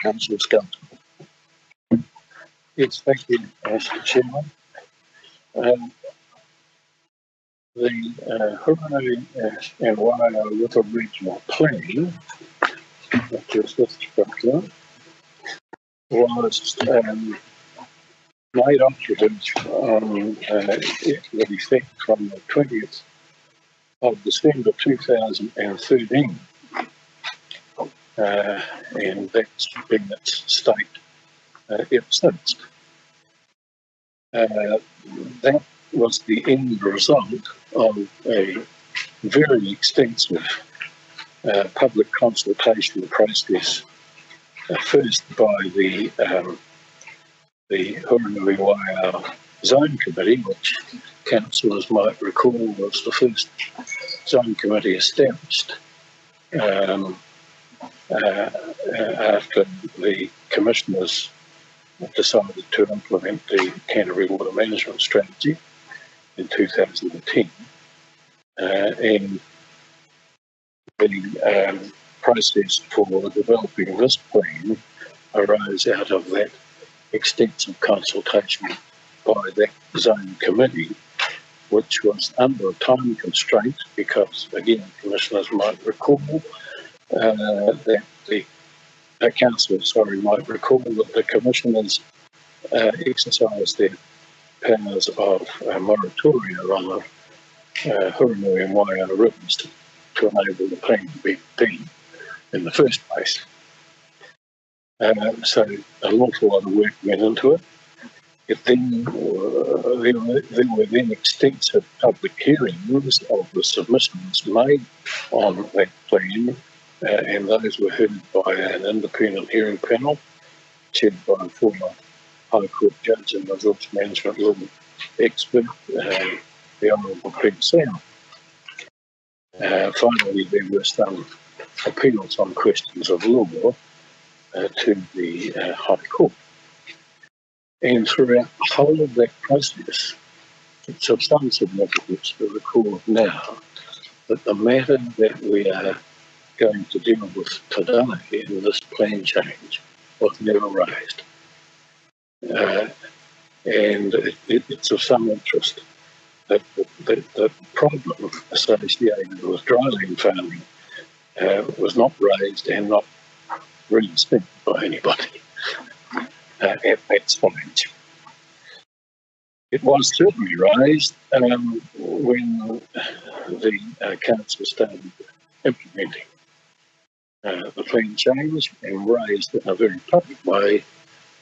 Councillor Skelton. Yes, thank you, Mr. Chairman. The Hurunui and Waiau River Regional Plan, which is this document, was made operative with effect from the 20th of December 2013, and that's been its state ever since. That was the end result of a very extensive public consultation process, first by the Hurunui Waiau Zone Committee, which councillors might recall was the first zone committee established after the commissioners decided to implement the Canterbury Water Management Strategy in 2010, and the process for developing this plan arose out of that extensive consultation by that zone committee, which was under a time constraint because, again, commissioners might recall that the councillors, might recall that the commissioners exercised their powers of moratoria on the Hurunui and Waiau rivers to enable the plan to be done in the first place. So an awful lot of work went into it. There were then extensive public hearings of the submissions made on that plan, and those were heard by an independent hearing panel chaired by a former High Court judge and resource management law expert, the Honourable Craig Sound. Finally, there were some appeals on questions of law to the High Court. And throughout the whole of that process, it's of some significance to recall now that the matter that we are going to deal with today in this plan change was never raised. And it's of some interest that the problem associated with dryland farming was not raised and not really spent by anybody at that stage. It was certainly raised when the council started implementing the plan change, and raised in a very public way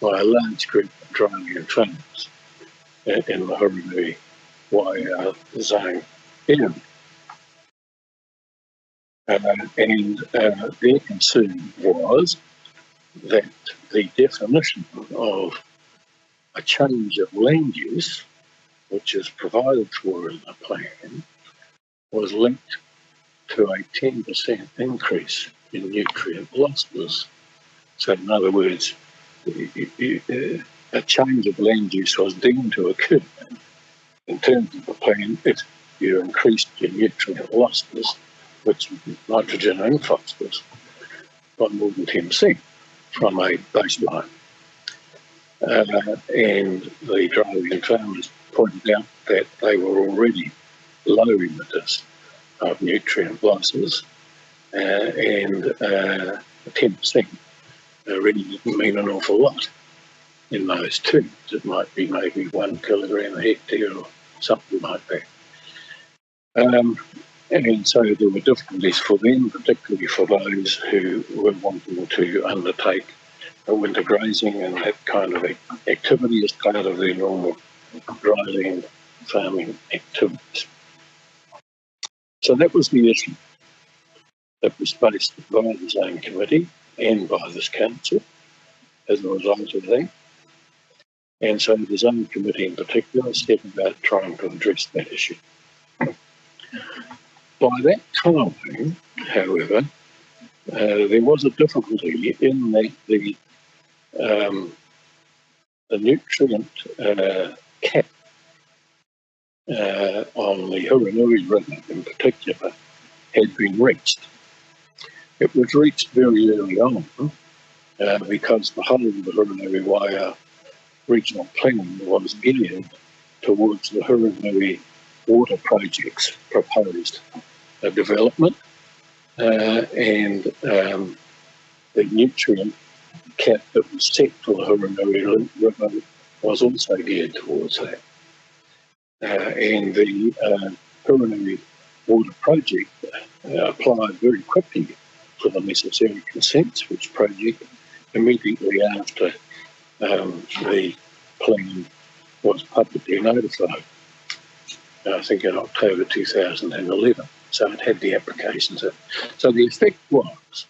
by a large group of dryland farmers in the Hurunui Waiau zone area. And their concern was that the definition of a change of land use, which is provided for in the plan, was linked to a 10% increase in nutrient losses. So in other words, a change of land use was deemed to occur in terms of the plan if you increased your nutrient losses, which nitrogen and phosphorus, by more than 10% from a baseline. And the dryland farmers pointed out that they were already low emitters of nutrient losses, and 10% really didn't mean an awful lot in those terms. It might be maybe 1 kilogram a hectare or something like that. And so there were difficulties for them, particularly for those who were wanting to undertake winter grazing and that kind of activity as part of their normal dryland farming activities. So that was the issue that was faced by the zone committee and by this council as a result of that. And so the zone committee in particular set about trying to address that issue. By that time, however, there was a difficulty in that the nutrient cap on the Hurunui River in particular had been reached. It was reached very early on, because the whole of the Hurunui Waiau regional plan was geared towards the Hurunui water project's proposed development, and the nutrient cap that was set for the Hurunui River was also geared towards that. And the Hurunui water project applied very quickly for the necessary consents, which project immediately after the plan was publicly notified, I think in October 2011. So it had the applications in. So the effect was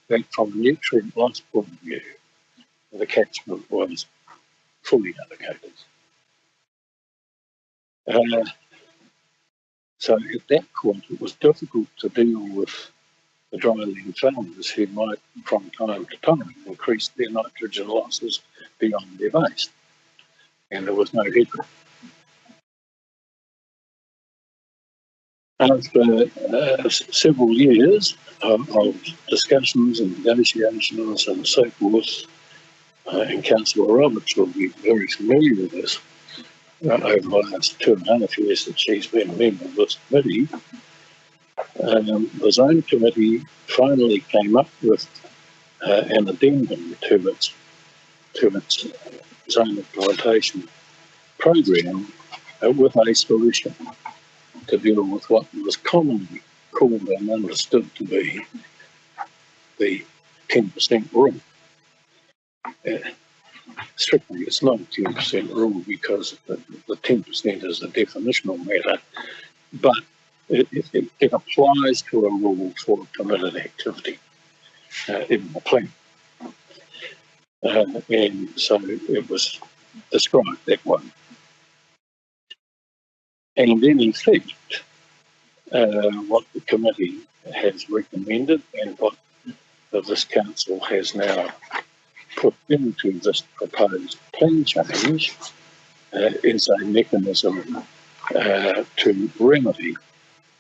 that from a nutrient loss point of view, the catchment was fully allocated. So at that point, it was difficult to deal with the dryland farmers who might, from time to time, increase their nitrogen losses beyond their base. And there was no headroom. After several years of discussions and negotiations and so forth, and Councillor Roberts will be very familiar with this, over the last 2.5 years that she's been a member of this committee, the Zone Committee finally came up with an addendum to its zone implementation program with a solution to deal with what was commonly called and understood to be the 10% rule. Strictly, it's not a 10% rule because the 10% is a definitional matter, but it applies to a rule for permitted activity in the plan. And so it was described that way. And in effect, what the committee has recommended and what this council has now put into this proposed plan change is a mechanism to remedy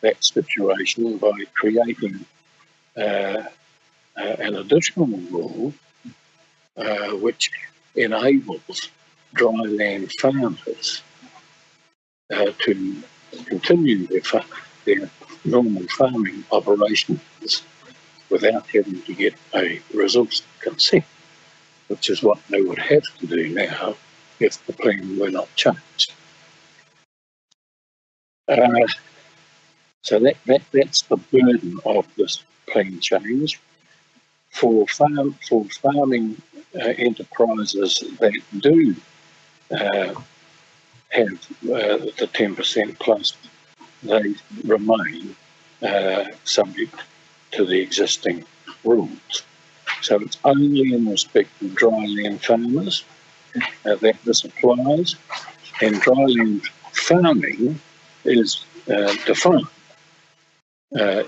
that situation by creating an additional rule which enables dryland farmers to continue their normal farming operations without having to get a resource consent, which is what they would have to do now if the plan were not changed. So that's the burden of this plan change. For farming enterprises that do have the 10% plus, they remain subject to the existing rules. So it's only in respect of dryland farmers that this applies, and dryland farming is defined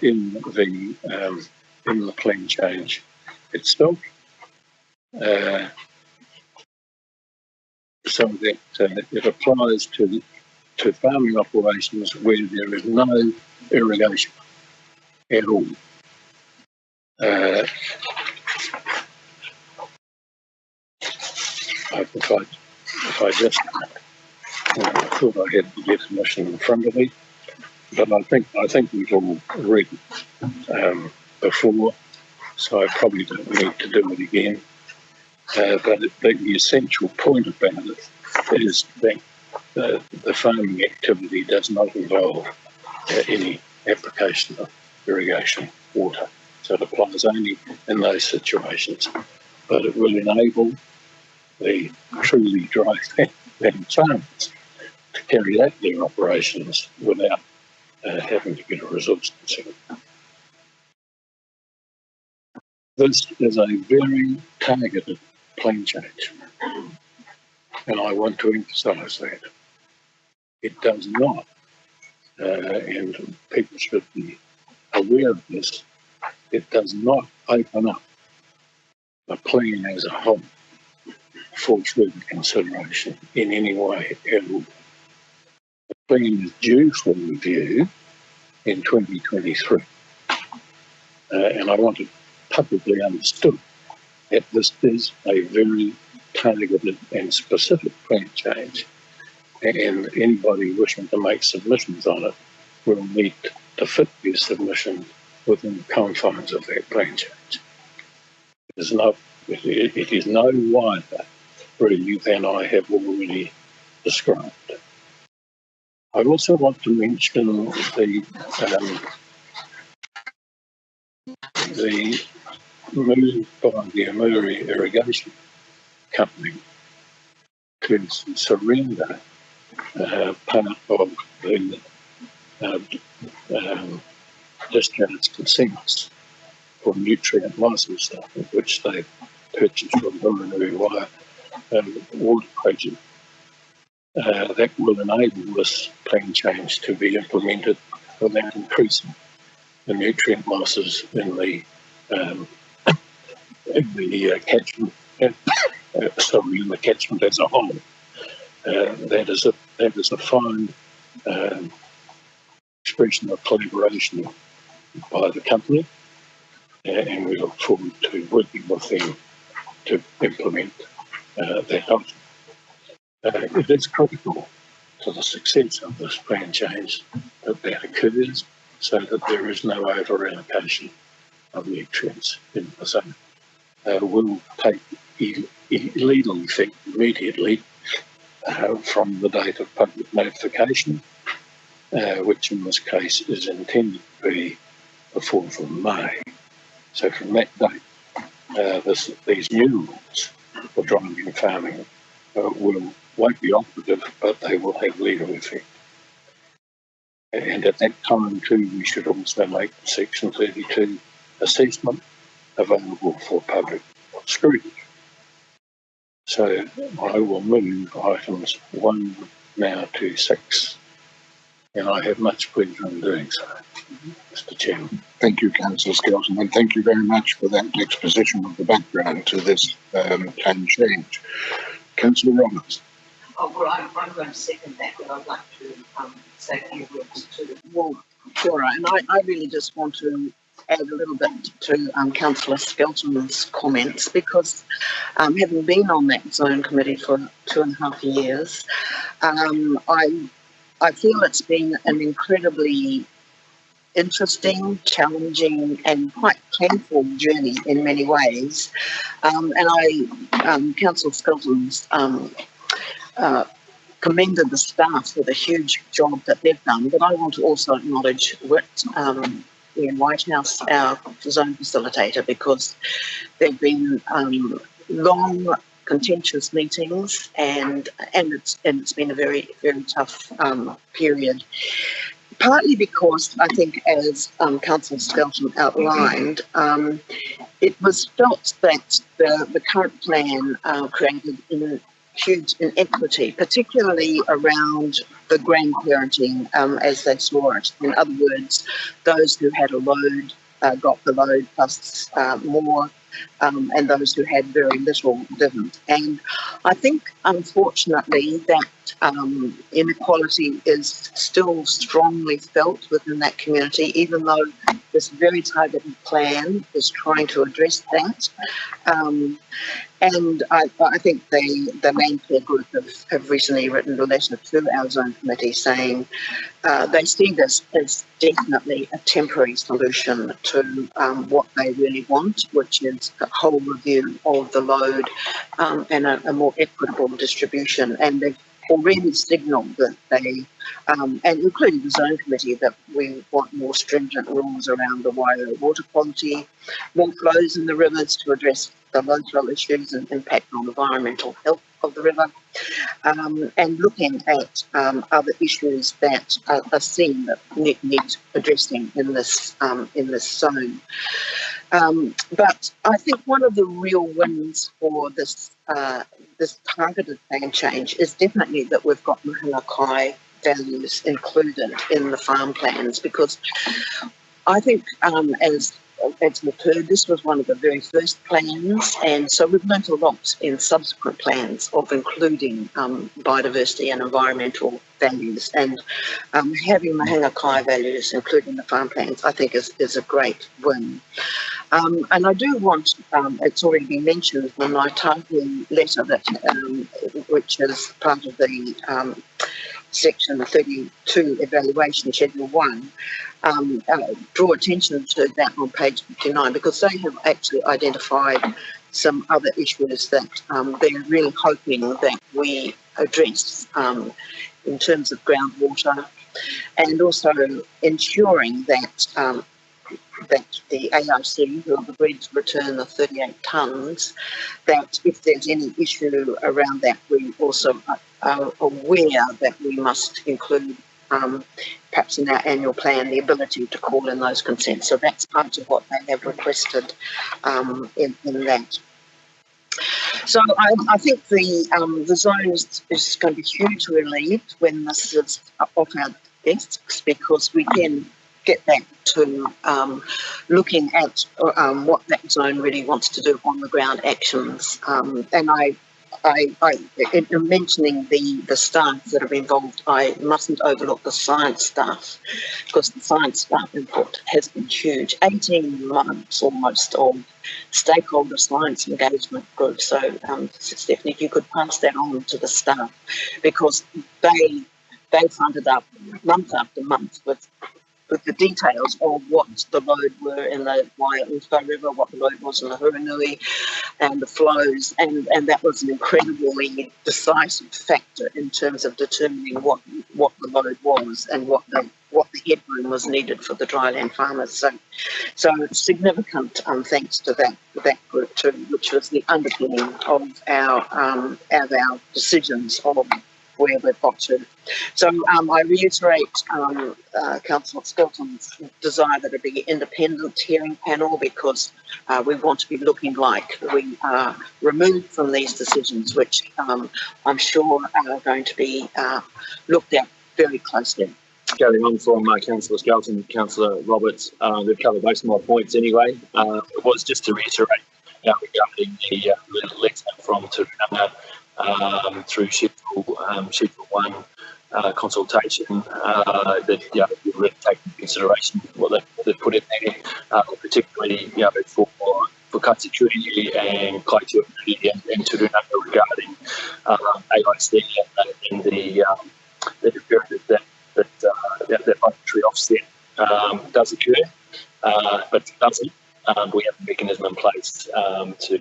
in the plan change itself, so that it applies to farming operations where there is no irrigation at all. If I just I thought I had the definition in front of me, but I think we've all read it before, so I probably don't need to do it again. But the essential point about it is that the farming activity does not involve any application of irrigation water. So it applies only in those situations. But it will enable the truly dry land farmers to carry out their operations without having to get a resource consent. This is a very targeted plan change, and I want to emphasise that. It does not, and people should be aware of this, it does not open up the plan as a whole for further consideration in any way at all. The plan is due for review in 2023, and I want it publicly understood that this is a very targeted and specific plan change, and anybody wishing to make submissions on it will need to fit their submission within the confines of that plan change. It is no wider, really, than I have already described. I also want to mention the move by the Amuri Irrigation Company to surrender part of the discharge consents for nutrient losses, which they purchased from Hurunui Waiau water project. That will enable this plan change to be implemented without increasing the nutrient losses in the catchment, in the catchment as a whole. That is a fine expression of collaboration by the company, and we look forward to working with them to implement that option. It is critical to the success of this plan change that occurs, so that there is no over-allocation of nutrients in the zone. Will take legal effect immediately from the date of public notification, which in this case is intended to be the 4th of May. So from that date, these new rules for drying and farming won't be operative, but they will have legal effect. And at that time too, we should also make the Section 32 assessment available for public scrutiny. So I will move items 1 now to 6, and I have much pleasure in doing so, Mr. Chairman. Thank you, Councillor Skelton, and thank you very much for that exposition of the background to this plan change. Councillor Roberts. Oh, well, I'm going to second that, but I'd like to say a few words too. Well, sure, and I really just want to add a little bit to Councillor Skelton's comments, because having been on that zone committee for 2.5 years, I feel it's been an incredibly interesting, challenging and quite painful journey in many ways. And Councillor Skelton's commended the staff for the huge job that they've done, but I want to also acknowledge Whit, Ian Whitehouse, our zone facilitator, because they've been long, contentious meetings, and it's been a very, very tough period. Partly because I think, as Councillor Skelton outlined, it was felt that the current plan created huge inequity, particularly around the grandparenting as they saw it. In other words, those who had a load got the load plus more, and those who had very little didn't. And I think, unfortunately, that inequality is still strongly felt within that community, even though this very targeted plan is trying to address that. And I think the Landcare Group have recently written a letter to our zone committee saying they see this as definitely a temporary solution to what they really want, which is a whole review of the load and a more equitable distribution. And they've already signalled that they, and including the zone committee, that we want more stringent rules around the Waiau water quality, more flows in the rivers to address the low flow issues and impact on environmental health of the river, and looking at other issues that are seen that need addressing in this zone. But I think one of the real wins for this targeted plan change is definitely that we've got Mahanga Kai values included in the farm plans, because I think as we've heard, this was one of the very first plans, and so we've learnt a lot in subsequent plans of including biodiversity and environmental values, and having Mahanga Kai values including the farm plans, I think is a great win. And I do want, it's already been mentioned in the Naitahi letter that, which is part of the Section 32 Evaluation Schedule 1, draw attention to that on page 59, because they have actually identified some other issues that they're really hoping that we address in terms of groundwater, and also ensuring that that the ARC, who have agreed to return the 38 tonnes, that if there's any issue around that, we also are aware that we must include, perhaps in our annual plan, the ability to call in those consents. So that's part of what they have requested in that. So I think the zone is going to be hugely relieved when this is off our desks, because we can get back to looking at what that zone really wants to do on the ground actions. And in mentioning the staff that are involved, I mustn't overlook the science staff, because the science staff input has been huge. 18 months almost of stakeholder science engagement group. So Stephanie, if you could pass that on to the staff, because they funded up month after month with the details of what the load were in the Waiau River, what the load was in the Hurunui, and the flows, and that was an incredibly decisive factor in terms of determining what the load was and what the headroom was needed for the dryland farmers. So significant thanks to that group too, which was the underpinning of our decisions of where we've got to. So I reiterate Councillor Skelton's desire that it be an independent hearing panel, because we want to be looking like we are removed from these decisions, which I'm sure are going to be looked at very closely. Carrying on from Councillor Skelton, Councillor Roberts, they've covered most of my points anyway. It was just to reiterate regarding the letter from Turunanga through Schedule 1 consultation, that we really take into consideration what they put in there, particularly for Canterbury and Kaituapuri and Turunanga regarding AIC and the imperative that budgetary offset does occur, but it doesn't. We have a mechanism in place to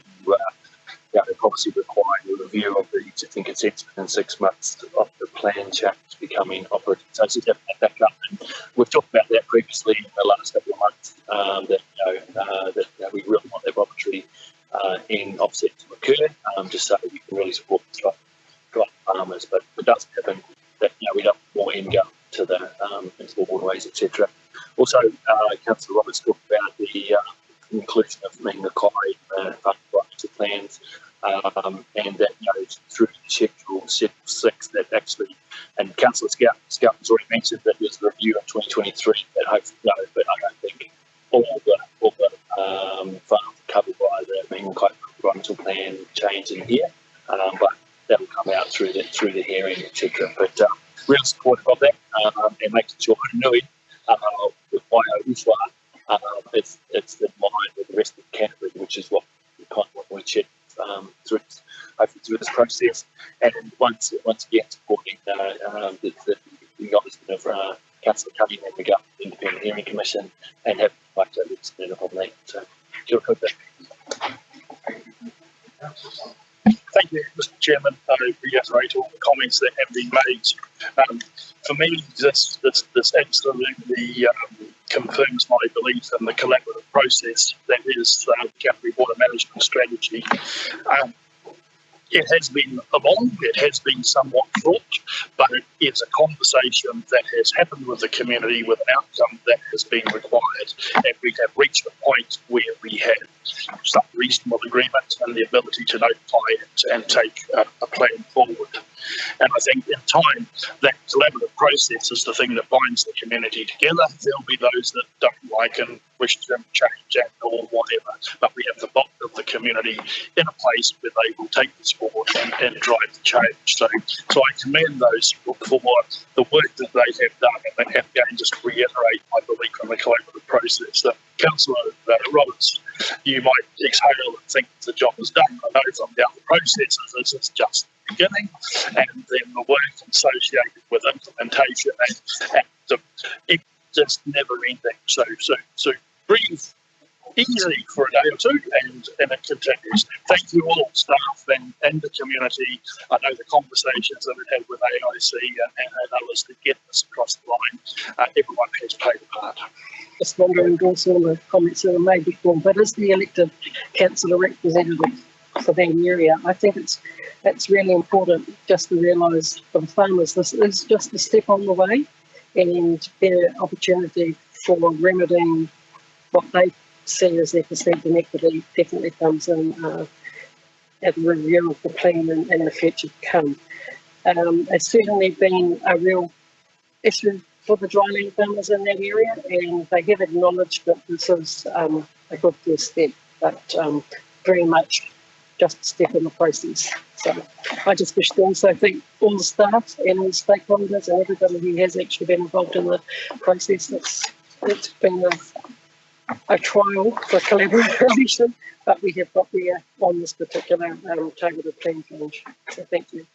obviously require a review of the existing consents within 6 months of the plan change becoming operative. So it's just back up, and we've talked about that previously in the last couple of months. That we really want that voluntary in offset to occur, just so we can really support the dry farmers. But if it doesn't happen, that we don't want more end go to the into the waterways, etc. Also, Councillor Roberts talked about the inclusion of Mengakai plans, and that through Schedule 6 that actually, and Councillor Scout's already mentioned that there's a review in 2023 that hopefully but I don't think all the farms are covered by the Mengakai environmental plan change in here, but that will come out through the hearing, etc. But real supportive of that, and making sure Hurunui with Waiau it's in line with the rest of Canterbury, which is what we kind of want to check through this process. And once again supporting the acknowledgement of Councillor Cunningham and the Government Independent Hearing Commission, and have like to extend upon that. So kia ora koutou. Thank you, Mr. Chairman. I reiterate all the comments that have been made. For me, this absolutely confirms my belief in the collaborative process that is the Canterbury Water Management Strategy. It has been long, it has been somewhat fraught, but it is a conversation that has happened with the community with an outcome that has been required, and we have reached a point where we have some reasonable agreement and the ability to notify it and take a plan forward. And I think in time, that collaborative process is the thing that binds the community together. There'll be those that don't like and wish to change that or whatever, but we have the bulk of the community in a place where they will take this forward and drive the change. So I commend those for the work that they have done, and again, just reiterate my belief in the collaborative process that Councillor Roberts, you might exhale and think the job is done. I know from the other processes this is just the beginning, and then the work associated with implementation and it just never ending. So breathe easy for a day or two, and it continues. Thank you all, staff and the community. I know the conversations that we've had with AIC and others to get this across the line. Everyone has played a part. Just want to endorse all the comments that were made before, but as the elected councillor representative for that area, I think it's really important just to realise for the farmers this is just a step on the way, and their opportunity for remedying what they see as their perceived inequity definitely comes in at the review of the plan in the future to come. It's certainly been a real issue for the dryland farmers in that area, and they have acknowledged that this is a good first step, but very much just a step in the process. So I just wish to also thank all the staff and all the stakeholders and everybody who has actually been involved in the process. It's been a trial for collaboration, but we have got there on this particular targeted plan change. So thank you.